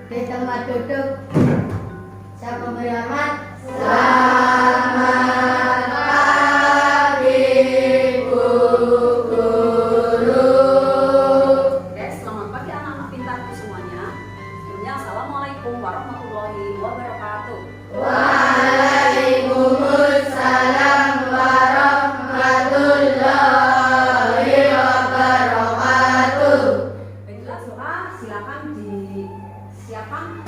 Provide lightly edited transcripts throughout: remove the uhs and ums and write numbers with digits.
di tempat duduk. Saya memberi hormat. Selamat pagi, Bu Guru. Oke, selamat pagi anak-anak pintarku semuanya. Sebelumnya, Assalamualaikum warahmatullahi wabarakatuh. Waalaikumsalam warahmatullahi wabarakatuh. Baiklah, doa silakan disiapkan.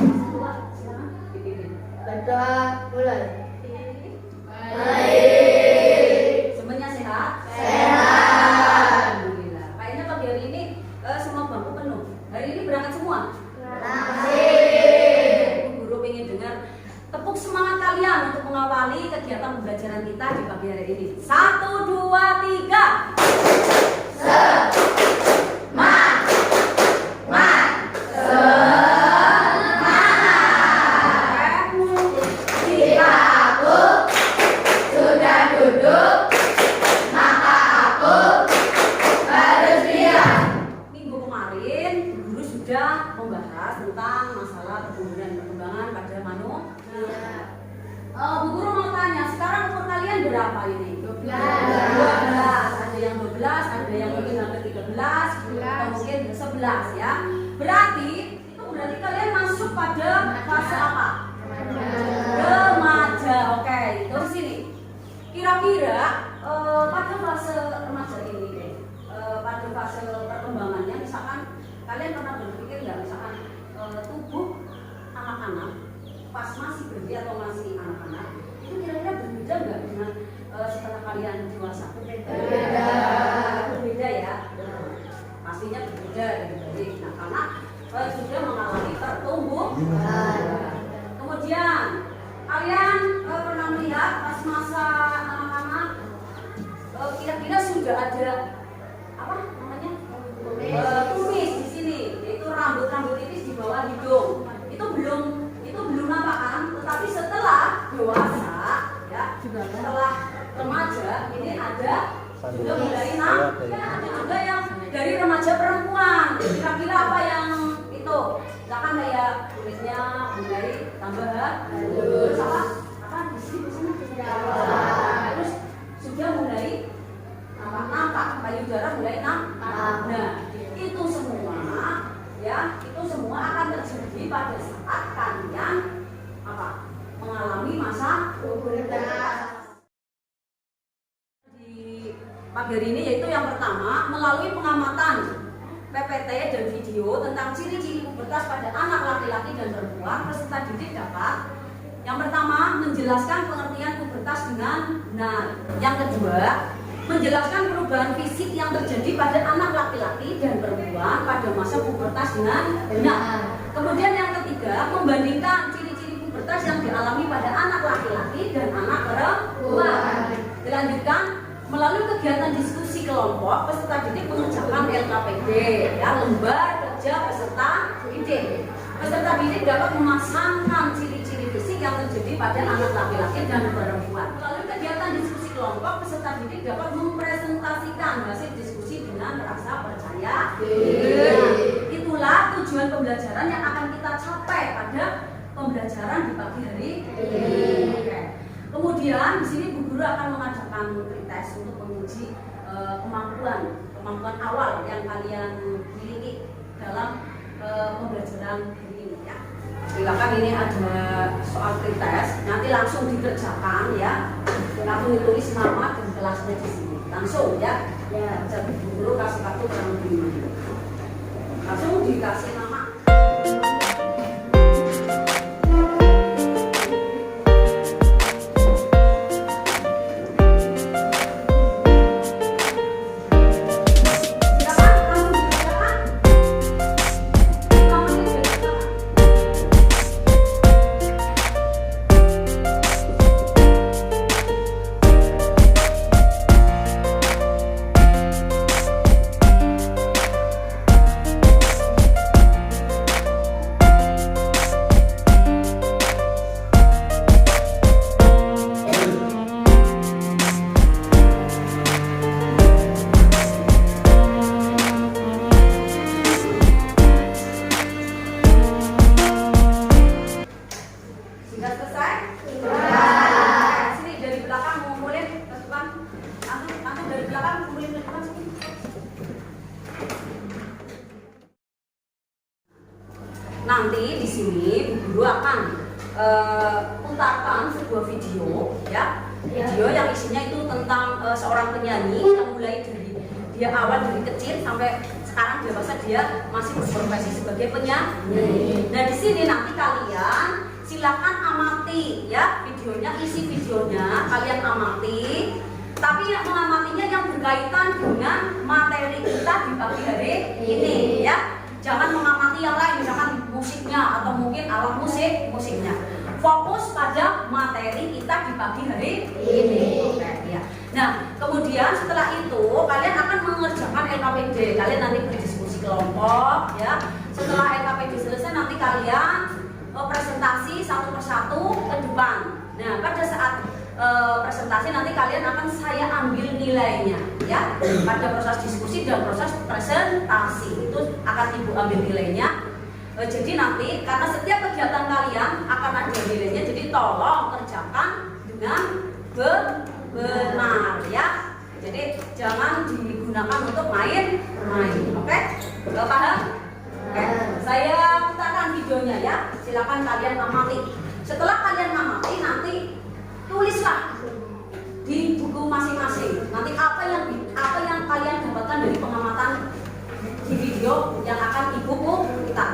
Silakan dipimpin. Berdoa mulai. Baik. Semuanya sehat? Sehat. Alhamdulillah. Kayaknya pagi hari ini semua bangku penuh. Hari ini berangkat semua? Masih. Guru ingin dengar tepuk semangat kalian untuk mengawali kegiatan pembelajaran kita di pagi hari ini. 1, 2, 3. Jika aku sudah duduk, maka aku harus diam. Minggu kemarin guru sudah membahas tentang masalah pertumbuhan dan perkembangan pada manusia. Bu Guru mau tanya, sekarang umur kalian berapa ini? 12. Ada yang 12, ada yang mungkin hampir 13, atau mungkin 11 ya. Berarti kalian masuk pada fase apa? Remaja. Oke, terus sini. Kira-kira pada fase remaja ini, pada fase perkembangannya, misalkan kalian pernah berpikir nggak, misalkan tubuh anak-anak pas masih bayi atau masih anak-anak itu kira-kira berbeda nggak dengan setelah kalian dewasa? Berbeda ya. Pastinya berbeda dari bayi. Nah, karena sudah mengalami pertumbuhan. Kemudian kalian pernah melihat pas masa anak-anak kira-kira sudah ada apa namanya tumis di sini, yaitu rambut-rambut tipis di bawah hidung. Itu belum nampak kan? Tetapi setelah dewasa ya, setelah remaja ini ada sudah mulai ada juga yang dari remaja perempuan. Kira-kira apa yang itu? Misalkan kayak tulisnya mulai tambah halus, apa di sini terus sudah mulai nampak payudara mulai nampak. Nah, itu semua ya, itu semua akan terjadi pada saat kalian apa? Mengalami masa pubertas. Di pagi hari ini yaitu yang pertama, melalui pengamatan PPT dan video tentang ciri-ciri pubertas pada anak laki-laki dan perempuan, peserta didik dapat yang pertama menjelaskan pengertian pubertas dengan benar. Yang kedua, menjelaskan perubahan fisik yang terjadi pada anak laki-laki dan perempuan pada masa pubertas dengan benar. Kemudian yang ketiga, membandingkan ciri-ciri pubertas yang dialami pada anak laki-laki dan anak perempuan. Dilanjutkan, melalui kegiatan diskusi kelompok, peserta didik mengerjakan LKPD, ya, lembar kerja peserta didik. Peserta didik dapat memasangkan ciri-ciri fisik yang terjadi pada anak laki-laki dan perempuan. Melalui kegiatan diskusi kelompok, peserta didik dapat mempresentasikan hasil diskusi dengan rasa percaya diri. Itulah tujuan pembelajaran yang akan kita capai pada pembelajaran di pagi hari ini. Oke. Kemudian di sini Bu Guru akan mengadakan pretest untuk menguji kemampuan awal yang kalian miliki dalam pembelajaran hari ini ya. Silakan, ini ada soal pretest, nanti langsung dikerjakan ya. Langsung ditulis nama dan kelasnya di sini. Langsung ya. Jadi Bu Guru kasih kartu yang begini. Langsung dikasih nama. silakan kumpulin teman sini. Nanti di sini Bu Guru akan putarkan sebuah video, ya, video yang isinya itu tentang seorang penyanyi yang mulai dari dia awal dari kecil sampai sekarang dewasa dia masih berprofesi sebagai penyanyi. Nah di sini nanti kalian silakan amati ya videonya, isi videonya kalian amati. Tapi yang mengamatinya yang berkaitan dengan materi kita di pagi hari ini ya. Jangan mengamati yang lain, misalkan musiknya atau mungkin alat musiknya. Fokus pada materi kita di pagi hari ini. Ya. Nah, kemudian setelah itu kalian akan mengerjakan LKPD. Kalian nanti berdiskusi kelompok, ya. Setelah LKPD selesai nanti kalian presentasi satu persatu ke depan. Nah, pada saat presentasi nanti kalian akan saya ambil nilainya, ya. Pada proses diskusi dan proses presentasi itu akan Ibu ambil nilainya. Jadi nanti karena setiap kegiatan kalian akan ada nilainya, jadi tolong kerjakan dengan benar ya. Jadi jangan digunakan untuk main-main. Oke? Paham? Oke. Saya putarkan videonya ya. Silakan kalian amati. Setelah kalian amati nanti tulislah di buku masing-masing. Nanti apa yang kalian dapatkan dari pengamatan di video yang akan Ibu putar.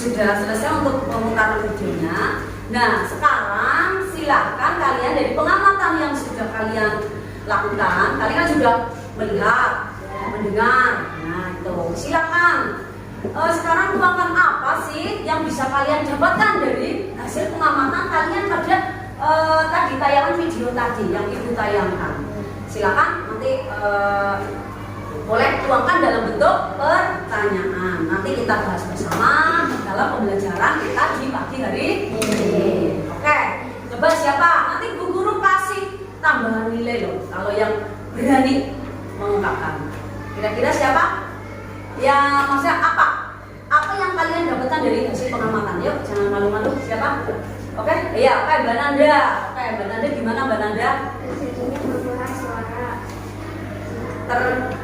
Sudah selesai untuk pemutaran videonya. Nah, sekarang silakan kalian dari pengamatan yang sudah kalian lakukan, kalian kan sudah melihat, mendengar. Nah, itu silakan. Sekarang tuangkan apa sih yang bisa kalian dapatkan dari hasil pengamatan kalian pada tadi tayangan video tadi yang Ibu tayangkan. Silakan nanti boleh tuangkan dalam bentuk pertanyaan. Nanti kita bahas bersama dalam pembelajaran kita di pagi hari ini. Oke, coba siapa? Nanti Bu Guru kasih tambahan nilai loh kalau yang berani mengungkapkan. Kira-kira siapa? Ya, maksudnya apa? Apa yang kalian dapatkan dari hasil pengamatan? Yuk, jangan malu-malu. Siapa? Oke, iya, oke, Mbak Nanda. Oke, Mbak Nanda gimana Mbak Nanda? Terjadinya perubahan suara.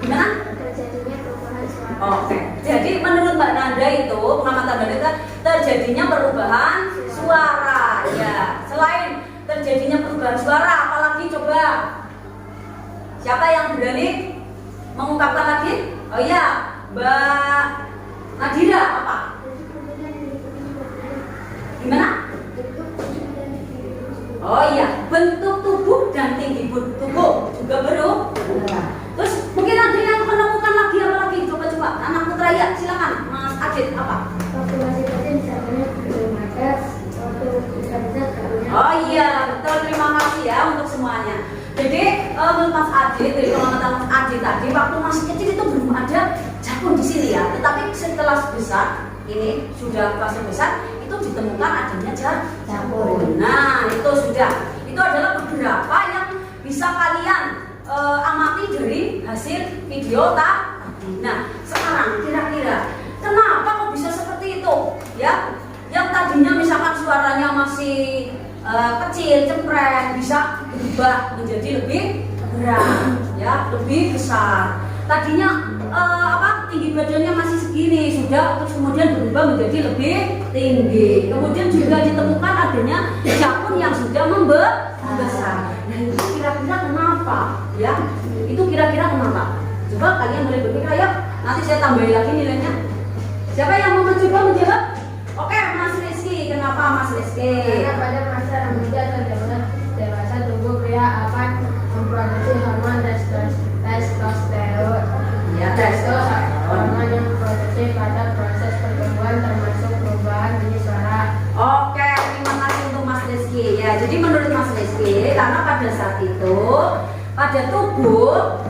Gimana? Terjadinya tanda terjadinya perubahan suara. Ya, selain terjadinya perubahan suara, apalagi coba? Siapa yang berani mengungkapkan lagi? Oh iya, Mbak Nadira, apa? Gimana? Oh iya, bentuk tubuh dan tinggi tubuh juga berubah. Terus mungkin ada yang menemukan lagi apa lagi? Coba-coba, anak putra ya, silakan Mas Adit, apa? Waktu masih kecil misalnya belum ada, waktu besar-besar karunya. Oh iya, betul, terima kasih ya untuk semuanya. Jadi menurut Mas Adit, dari pengamatan Mas Adit tadi, waktu masih kecil itu belum ada jakun di sini ya. Tetapi setelah besar, ini sudah kelas besar, itu ditemukan adanya jakun. Nah, itu sudah. Itu adalah beberapa yang bisa kalian amati dari hasil video tadi. Nah, sekarang kira-kira kenapa kok bisa seperti itu? Ya, yang tadinya misalkan suaranya masih kecil, cempreng, bisa berubah menjadi lebih berat, ya, lebih besar. Tadinya tinggi badannya masih segini, sudah terus kemudian berubah menjadi lebih tinggi. Kemudian juga ditemukan adanya jakun yang sudah membesar. Nah, itu kira-kira kenapa? Ya, itu kira-kira kenapa? Coba kalian boleh berpikir, ayo. Nanti saya tambahin lagi nilainya. Siapa yang mau mencoba menjawab? Oke, Mas Rizky. Kenapa Mas Rizky? Karena pada masa remaja atau dewasa tubuh pria akan memproduksi hormon testosteron. Ya, Hormon yang diproduksi pada proses pertumbuhan termasuk perubahan bunyi suara. Oke, terima kasih untuk Mas Rizky. Ya, jadi menurut Mas Rizky, karena pada saat itu pada tubuh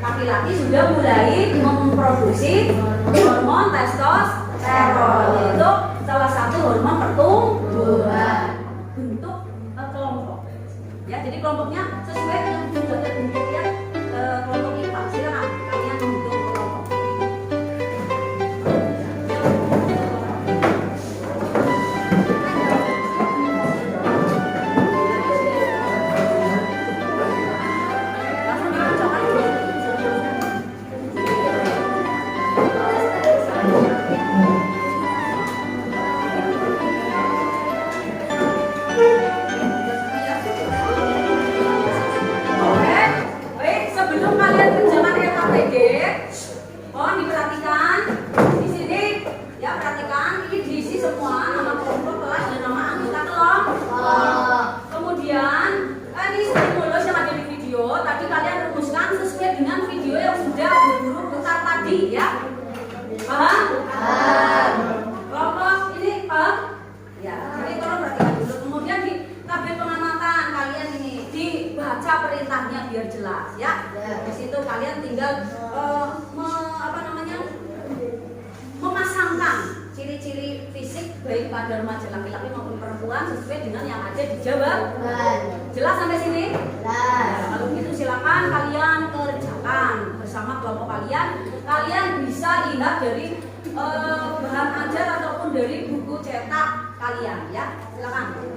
laki-laki sudah mulai memproduksi hormon testosteron, yaitu salah satu hormon pertumbuhan bentuk kelompok. Ya, jadi kelompoknya sesuai dengan bentuknya kelompok IPA. Silakan kalian membentuk kelompok. Langsung dibacakan. Oke, baik, sebelum kalian kerjakan RKPD, mohon diperhatikan di sini, ya, perhatikan ini diisi semua nama kelompok kelas dan nama anggota kelompok. Kemudian ini stimulus yang ada di video tadi kalian rumuskan sesuai dengan video yang sudah berburu putar tadi, ya. Paham? Kelompok ini paham? Ya, jadi tolong perhatikan dulu. Kemudian di tabel pengamatan kalian ini dibaca perintahnya biar jelas, ya. Di situ kalian tinggal memasangkan ciri-ciri fisik baik pada remaja laki-laki maupun perempuan sesuai dengan yang ada di jawaban. Jelas sampai sini? Nah, kalau begitu silakan kalian kerjakan bersama kelompok kalian. Kalian bisa lihat dari bahan ajar ataupun dari buku cetak kalian, ya. Silakan.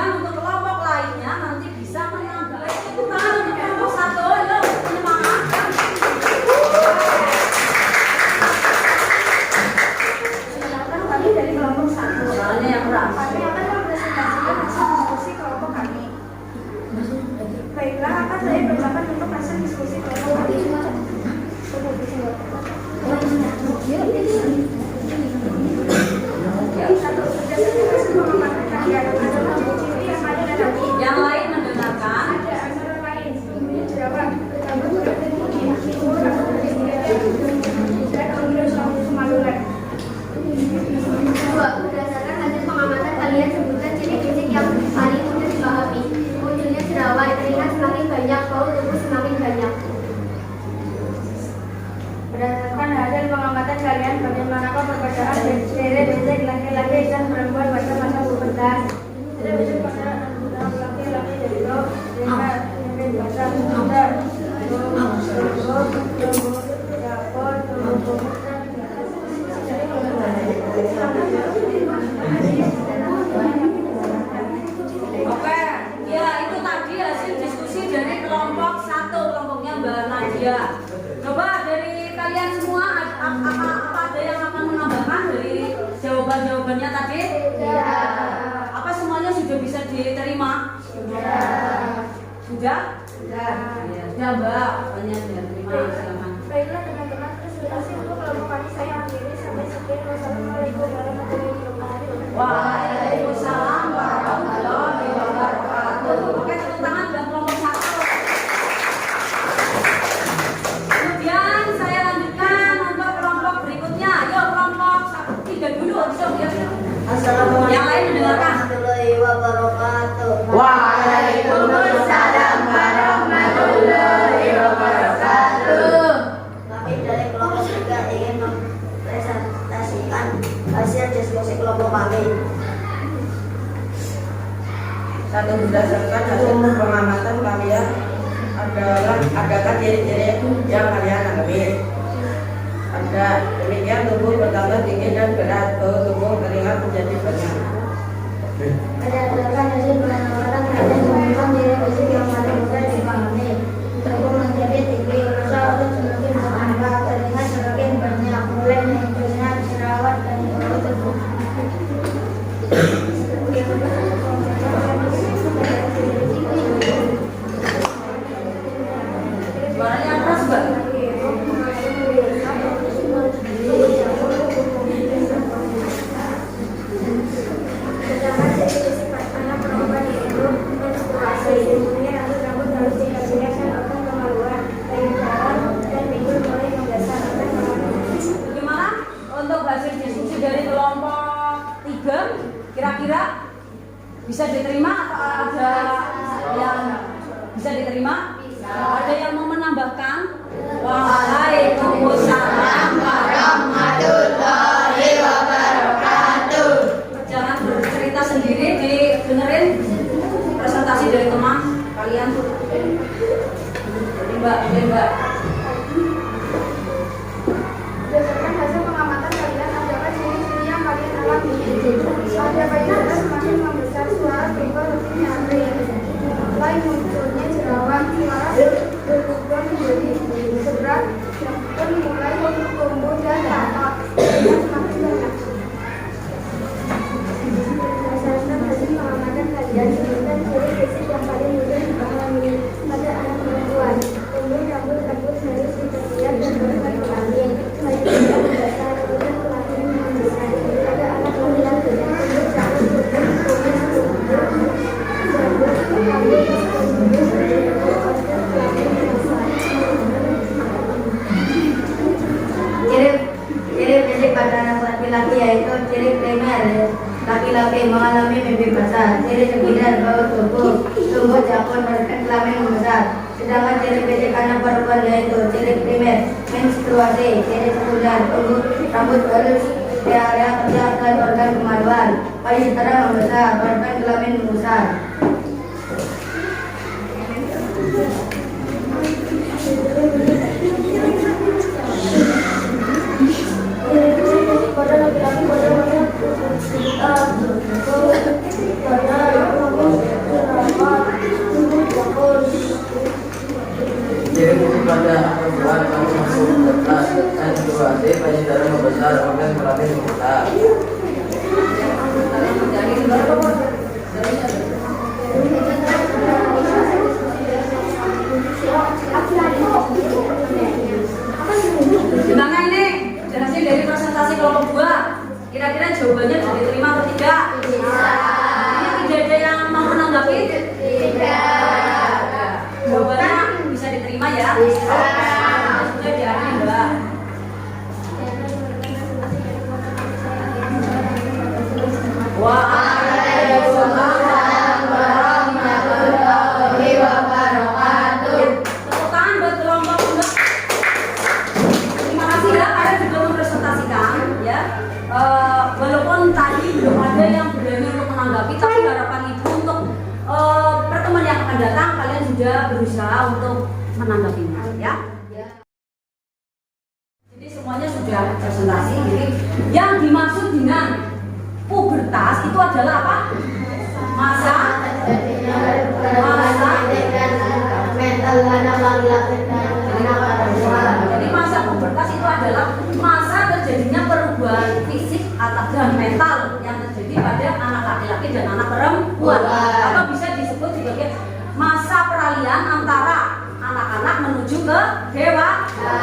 Kemudian untuk kelompok lainnya nanti bisa menambah tepuk tangan untuk kelompok 1. Yuk, menyemangatkan. Silakan kami dari kelompok 1. Soalnya yang keras. Kami akan mempresentasikan hasil diskusi kelompok kami. Baiklah, akan saya persilakan untuk hasil diskusi kelompok kami. Yang lain mendengarkan. Berdasarkan hasil pengamatan kalian sebutkan ciri fisik yang paling mudah dipahami. Munculnya jerawat, keringat semakin banyak, bau tubuh semakin banyak. Berdasarkan hasil pengamatan kalian, bagaimanakah perbedaan basic laki-laki dan perempuan pada masa pubertas? Basic pada laki-laki yaitu bahasa puber, Oke, ya itu tadi hasil diskusi dari kelompok 1, kelompoknya Mbak Nadia. Coba dari kalian semua apa ada yang akan menambahkan dari jawaban-jawabannya tadi? Ya. Apa semuanya sudah bisa diterima? Sudah? Ya. Ya, sudah Mbak, banyak sudah terima. Silakan. Baiklah teman-teman, presentasi untuk kelompok kami saya akhiri sampai sekian. Wassalamualaikum warahmatullahi wabarakatuh. Waalaikumsalam warahmatullahi wabarakatuh. Oke, tepuk tangan buat kelompok 1. Kemudian saya lanjutkan untuk kelompok berikutnya. Yuk kelompok 3 dulu. Assalamualaikum Yang lain mendengarkan. warahmatullahi wabarakatuh. Waalaikumsalam warahmatullahi wabarakatuh. Kami dari kelompok 3 ingin mempresentasikan hasil diskusi kelompok kami. Satu, berdasarkan hasil pengamatan kalian adakah ciri-ciri yang kalian alami? Ada. Demikian tubuh bertambah tinggi dan berat, bau tubuh keringat menjadi banyak. Berdasarkan hasil pengamatan kalian menemukan ciri fisik yang paling mudah dipahami. Tubuh menjadi tinggi, usaha otot semakin bertambah, keringat semakin banyak, mulai munculnya jerawat dan bau tubuh. Suaranya keras, Mbak. Bagaimana untuk hasil diskusi dari kelompok 3? Kira-kira bisa diterima atau ada yang bisa diterima? Ada yang mau menambahkan? Waalaikumsalam warahmatullahi wabarakatuh. Jangan bercerita sendiri, didengerin presentasi dari teman kalian. Mbak. Berdasarkan hasil pengamatan kalian, adakah ciri-ciri yang kalian alami? Pada payudara semakin membesar, suara timbul lebih nyaring. Mulai munculnya jerawat, suara berubah menjadi berat, dan mulai tumbuh dan tampak. Semakin banyak. Berdasarkan hasil pengamatan kalian, sebutkan ciri fisik yang paling mudah dipahami. Pada anak perempuan, tumbuh rambut halus harus diperlihat dan berkelamin. Payudara membesar, kemudian kelamin membesar. Pada anak laki-laki, tumbuh rambut putih, kumis tumbuh, rambut halus tumbuh, dan kelamin membesar. Ciri fisik pada anak laki-laki yaitu ciri primer. Laki-laki mengalami mimpi besar, ciri sekunder bau tubuh, tumbuh jangkut dan kelamin membesar. Sedangkan ciri fisik anak perempuan yaitu ciri primer, menstruasi, ciri sekunder, tumbuh rambut halus di area ketiak dan organ kemaluan. Payudara membesar, organ kelamin membesar. Pada laki-laki pada pada anak perempuan kamu masih pubertas dan 2D payudara membesar, organ kelamin membesar. Gimana ini? Hasil dari presentasi kelompok 2. Kira-kira jawabannya bisa diterima atau tidak? Ini tidak ada yang mau menanggapi? Tidak. Jawabannya bisa diterima ya? Sudah diakhiri, Mbak. Waalaikumsalam warahmatullahi wabarakatuh. Tepuk tangan buat kelompok 2. Terima kasih ya, kalian juga mempresentasikan ya. Walaupun tadi belum ada yang berani untuk menanggapi, tapi harapan ibu untuk pertemuan yang akan datang kalian sudah berusaha untuk menanggapinya ya. Jadi semuanya sudah presentasi. Jadi yang dimaksud dengan pubertas itu adalah apa? Masa mental anak laki-laki dan anak perempuan. Jadi masa pubertas itu adalah masa terjadinya perubahan fisik dan mental yang terjadi pada anak laki-laki dan anak perempuan. Atau bisa disebut sebagai masa peralihan antara anak-anak menuju ke dewasa.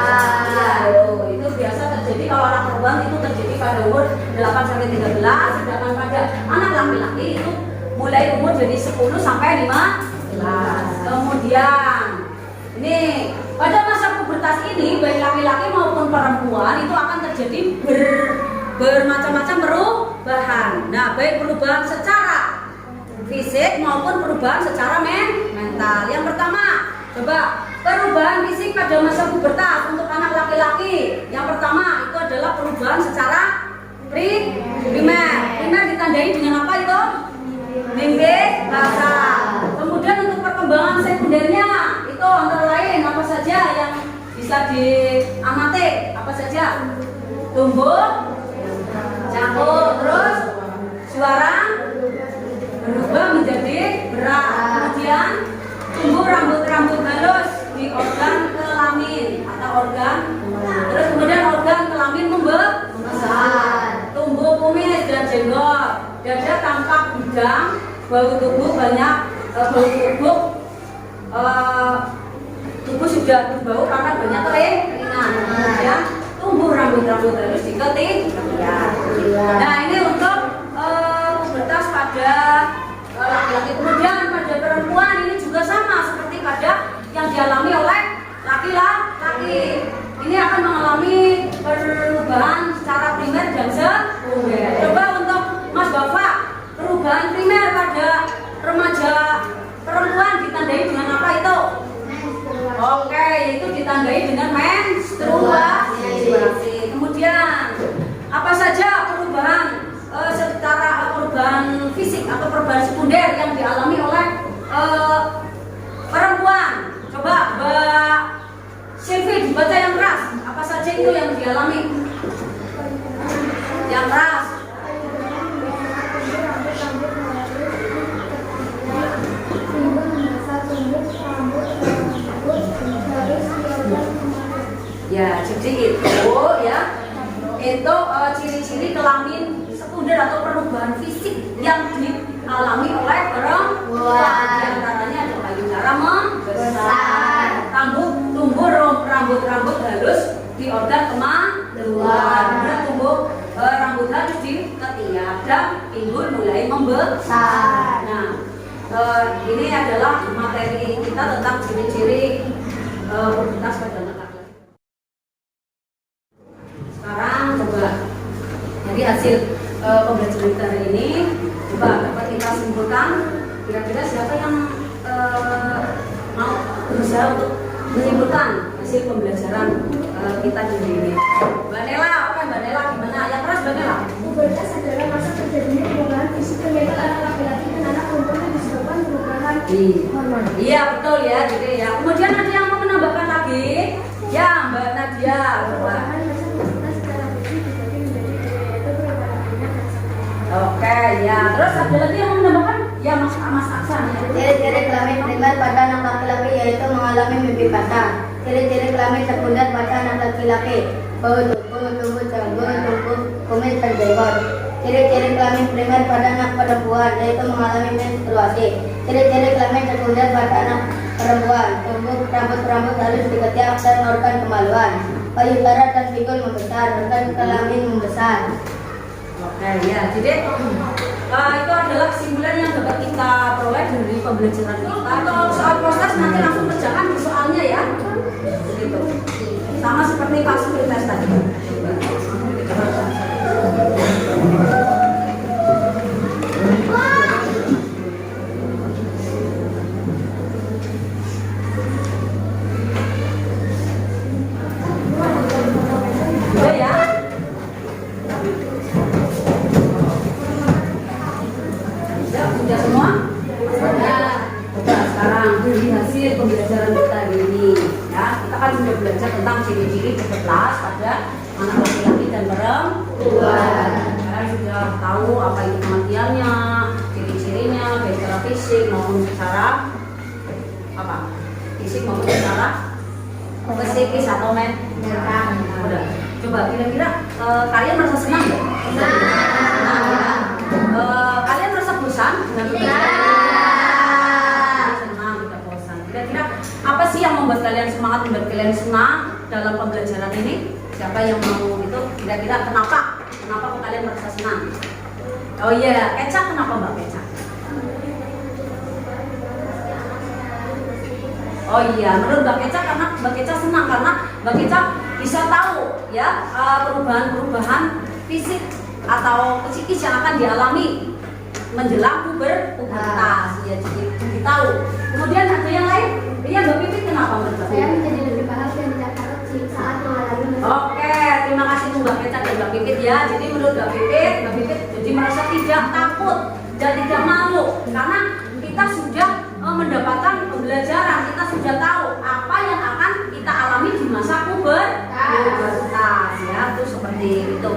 Itu biasa terjadi kalau anak perempuan itu terjadi pada umur 8 sampai 13, sedangkan pada anak laki-laki itu mulai umur jadi 10 sampai 15. Kemudian ini pada masa pubertas ini baik laki-laki maupun perempuan itu akan terjadi bermacam-macam perubahan. Nah, baik perubahan secara fisik maupun perubahan secara mental. Yang pertama, coba perubahan fisik pada masa pubertas untuk anak laki-laki. Yang pertama itu adalah perubahan secara primer. Primer ditandai dengan apa itu? Mimpi basal. Kemudian untuk perkembangan sekundernya itu antara lain apa saja yang bisa diamati? Apa saja? Tumbuh, cangkul, terus suara berubah menjadi berat. Kemudian tumbuh rambut-rambut halus di organ kelamin atau organ. Terus kemudian organ kelamin membesar. Tumbuh kumis dan jenggot. Dada tampak bidang, bau tubuh banyak, tubuh sudah berbau karena banyak keringat. Kemudian tumbuh rambut-rambut halus di ketiak. Nah ini untuk pubertas pada laki-laki. Kemudian pada perempuan ini juga sama seperti pada yang dialami oleh laki-laki. Ini akan mengalami perubahan secara primer dan sekunder. Coba untuk Mas Bapak, perubahan primer pada remaja perempuan ditandai dengan apa itu? Oke, itu ditandai dengan menstruasi. Kemudian apa saja perubahan secara perubahan fisik atau perubahan sekunder yang dialami oleh perempuan? Coba Mbak Silvi dibaca yang keras. Apa saja itu yang dialami? Yang keras. Ya, jadi itu ya, itu ciri-ciri kelamin sekunder atau perubahan fisik yang dialami oleh perempuan. Di antaranya ada payudara membesar, tumbuh rambut-rambut halus di organ kemaluan, kemudian tumbuh rambut halus di ketiak dan pinggul mulai membesar. Nah, ini adalah materi kita tentang ciri-ciri pubertas pada anak laki-laki. Sekarang coba jadi hasil pembelajaran kita hari ini coba dapat kita simpulkan kira-kira siapa yang mau berusaha untuk menyimpulkan hasil pembelajaran kita di hari ini. Mbak Nela, oke Mbak Nela gimana? Yang keras Mbak Nela. Pubertas adalah masa terjadinya perubahan fisik dan mental anak laki-laki dan anak perempuan yang disebabkan perubahan hormon. Iya betul ya, gitu ya. Kemudian ada yang mau menambahkan lagi? Ya Mbak Nadia. Perubahan masa pubertas secara fisik dibagi menjadi yaitu perubahan primer dan sekunder. Oke ya. Terus ada lagi yang mau menambahkan? Ya Mas Aksan. Ciri-ciri kelamin primer pada anak laki-laki yaitu mengalami mimpi basah. Ciri-ciri kelamin sekunder pada anak laki-laki: bau tubuh janggut, tubuh kumis dan jenggot. Ciri-ciri kelamin primer pada anak perempuan yaitu mengalami menstruasi. Ciri-ciri kelamin sekunder pada anak perempuan: tumbuh rambut halus di ketiak dan organ kemaluan. Payudara dan pinggul membesar, organ kelamin membesar. Oke ya, jadi itu adalah kesimpulan yang dapat kita peroleh dari pembelajaran kita. Kalau soal proses nanti langsung kerjakan di soalnya ya. Begitu. Sama seperti pasif tes tadi. Udah ya. Sudah semua? Sudah. Sekarang dari hasil pembelajaran kita hari ini, ya kita kan sudah belajar tentang ciri-ciri kelas pada anak laki-laki dan perempuan. Sekarang sudah tahu apa itu kematiannya, ciri-cirinya, baik secara fisik maupun secara apa? Fisik maupun secara psikis atau mental. Udah. Coba kira-kira kalian merasa senang nggak? Senang ya. Kalian merasa bosan? Senang, tidak bosan. Kira-kira apa sih yang membuat kalian semangat, membuat kalian senang dalam pembelajaran ini? Siapa yang mau itu? Kira-kira kenapa? Kenapa kok kalian merasa senang? Oh iya, Keca, kenapa Mbak Keca? Oh iya, menurut Mbak Keca karena Mbak Keca senang karena Mbak Keca bisa tahu ya perubahan-perubahan fisik atau psikis yang akan dialami menjelang pubertas ya, jadi tahu. Kemudian ada yang lain? Iya, Mbak Pipit kenapa menurut Mbak? Saya menjadi lebih paham dan tidak takut saat mengalami. Oke, terima kasih Mbak Keca dan Mbak Pipit ya. Jadi menurut Mbak Pipit jadi merasa tidak takut dan tidak malu karena kita sudah mendapatkan pembelajaran, kita sudah tahu apa yang akan kita alami di masa pubertas ya, itu seperti itu.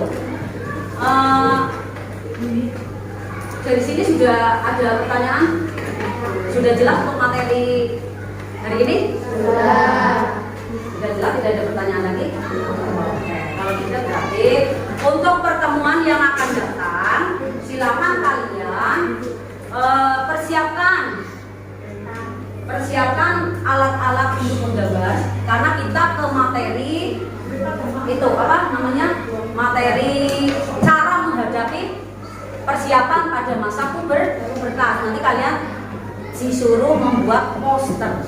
Dari sini sudah ada pertanyaan? Sudah jelas untuk materi hari ini? Sudah jelas, tidak ada pertanyaan lagi? Oke, kalau tidak berarti untuk pertemuan yang akan datang silakan kalian persiapkan alat-alat untuk menggambar karena kita ke materi itu apa namanya, materi cara menghadapi persiapan pada masa pubertas. Nanti kalian disuruh membuat poster.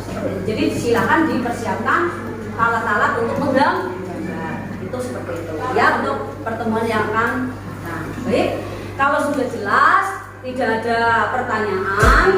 Jadi silakan dipersiapkan alat-alat untuk menggambar. Itu seperti itu ya untuk pertemuan yang akan. Nah, baik. Kalau sudah jelas, tidak ada pertanyaan,